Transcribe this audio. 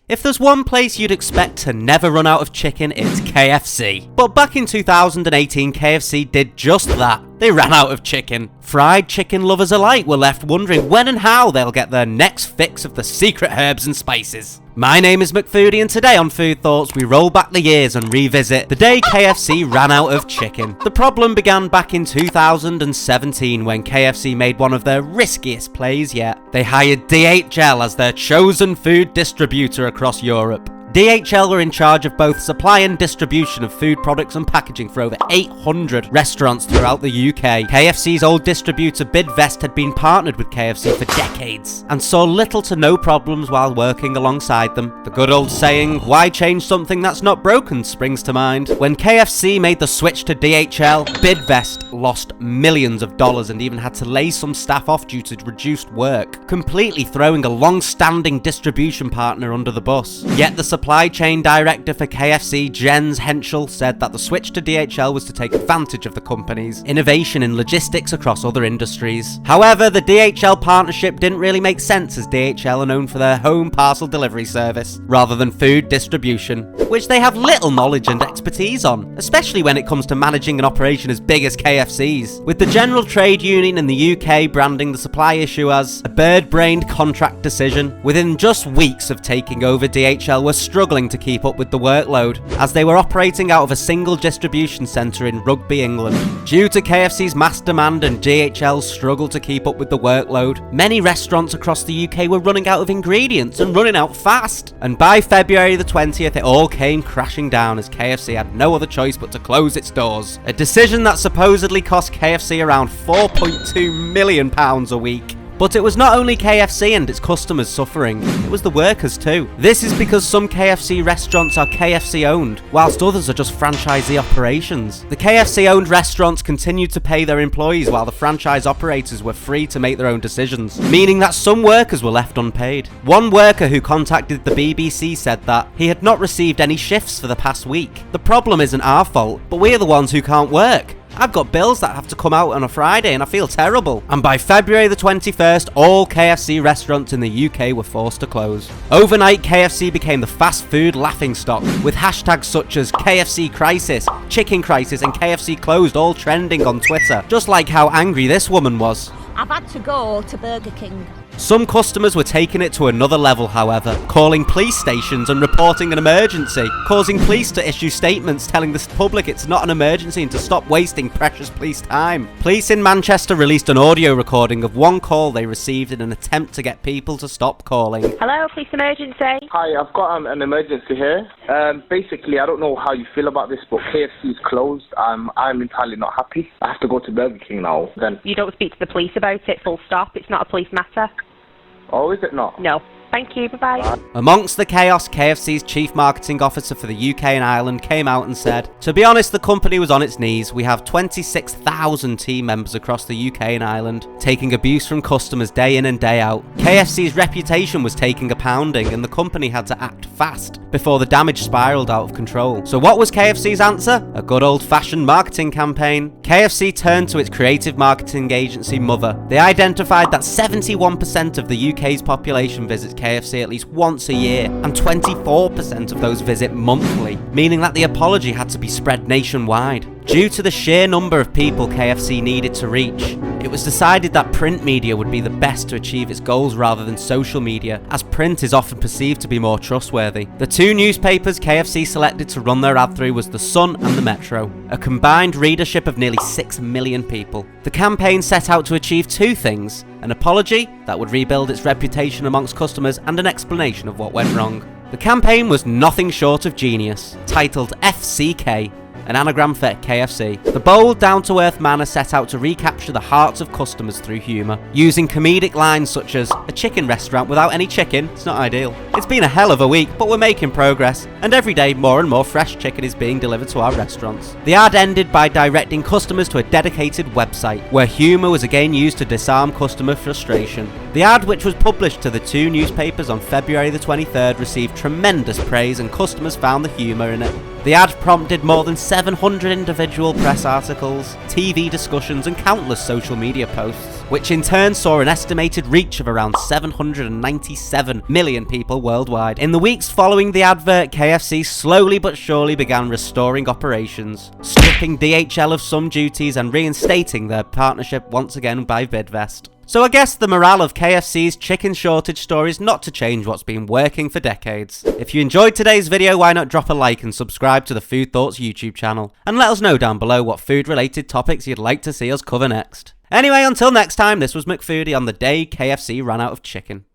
If there's one place you'd expect to never run out of chicken, it's KFC. But back in 2018, KFC did just that. They ran out of chicken. Fried chicken lovers alike were left wondering when and how they'll get their next fix of the secret herbs and spices. My name is McFoodie, and today on Food Thoughts we roll back the years and revisit the day KFC ran out of chicken. The problem began back in 2017 when KFC made one of their riskiest plays yet. They hired DHL as their chosen food distributor across Europe. DHL were in charge of both supply and distribution of food products and packaging for over 800 restaurants throughout the UK. KFC's old distributor Bidvest had been partnered with KFC for decades and saw little to no problems while working alongside them. The good old saying, "Why change something that's not broken?" springs to mind. When KFC made the switch to DHL, Bidvest lost millions of dollars and even had to lay some staff off due to reduced work, completely throwing a long-standing distribution partner under the bus. Yet the supply chain director for KFC, Jens Henschel, said that the switch to DHL was to take advantage of the company's innovation in logistics across other industries. However, the DHL partnership didn't really make sense, as DHL are known for their home parcel delivery service rather than food distribution, which they have little knowledge and expertise on, especially when it comes to managing an operation as big as KFC's. With the General Trade Union in the UK branding the supply issue as a bird-brained contract decision, within just weeks of taking over, DHL were struggling to keep up with the workload, as they were operating out of a single distribution centre in Rugby, England. Due to KFC's mass demand and DHL's struggle to keep up with the workload, many restaurants across the UK were running out of ingredients and running out fast. And by February the 20th, it all came crashing down as KFC had no other choice but to close its doors. A decision that supposedly cost KFC around £4.2 million a week. But it was not only KFC and its customers suffering, it was the workers too. This is because some KFC restaurants are KFC owned, whilst others are just franchisee operations. The KFC owned restaurants continued to pay their employees while the franchise operators were free to make their own decisions, meaning that some workers were left unpaid. One worker who contacted the BBC said that he had not received any shifts for the past week. The problem isn't our fault, but we're the ones who can't work. I've got bills that have to come out on a Friday and I feel terrible. And by February the 21st, all KFC restaurants in the UK were forced to close. Overnight, KFC became the fast food laughingstock, with hashtags such as KFC crisis, chicken crisis and KFC closed all trending on Twitter. Just like how angry this woman was. I've had to go to Burger King. Some customers were taking it to another level, however, calling police stations and reporting an emergency, causing police to issue statements telling the public it's not an emergency and to stop wasting precious police time. Police in Manchester released an audio recording of one call they received in an attempt to get people to stop calling. Hello, police emergency. Hi, I've got an emergency here. Basically, I don't know how you feel about this, but KFC is closed. I'm entirely not happy. I have to go to Burger King now. Then You don't speak to the police about it, full stop. It's not a police matter. Oh, is it not? No. Thank you, bye-bye. Amongst the chaos, KFC's chief marketing officer for the UK and Ireland came out and said, "To be honest, the company was on its knees. We have 26,000 team members across the UK and Ireland, taking abuse from customers day in and day out. KFC's reputation was taking a pounding and the company had to act fast before the damage spiralled out of control." So what was KFC's answer? A good old-fashioned marketing campaign. KFC turned to its creative marketing agency Mother. They identified that 71% of the UK's population visits KFC at least once a year, and 24% of those visit monthly, meaning that the apology had to be spread nationwide. Due to the sheer number of people KFC needed to reach, it was decided that print media would be the best to achieve its goals rather than social media, as print is often perceived to be more trustworthy. The two newspapers KFC selected to run their ad through was The Sun and The Metro, a combined readership of nearly 6 million people. The campaign set out to achieve two things: an apology that would rebuild its reputation amongst customers and an explanation of what went wrong. The campaign was nothing short of genius, titled FCK, an anagram for KFC. The bold, down-to-earth manner set out to recapture the hearts of customers through humour, using comedic lines such as, "A chicken restaurant without any chicken? It's not ideal. It's been a hell of a week, but we're making progress, and every day more and more fresh chicken is being delivered to our restaurants." The ad ended by directing customers to a dedicated website, where humour was again used to disarm customer frustration. The ad, which was published to the two newspapers on February the 23rd, received tremendous praise and customers found the humour in it. The ad prompted more than 700 individual press articles, TV discussions, and countless social media posts, which in turn saw an estimated reach of around 797 million people worldwide. In the weeks following the advert, KFC slowly but surely began restoring operations, stripping DHL of some duties and reinstating their partnership once again by Bidvest. So I guess the morale of KFC's chicken shortage story is not to change what's been working for decades. If you enjoyed today's video, why not drop a like and subscribe to the Food Thoughts YouTube channel, and let us know down below what food related topics you'd like to see us cover next. Anyway, until next time, this was McFoodie on the day KFC ran out of chicken.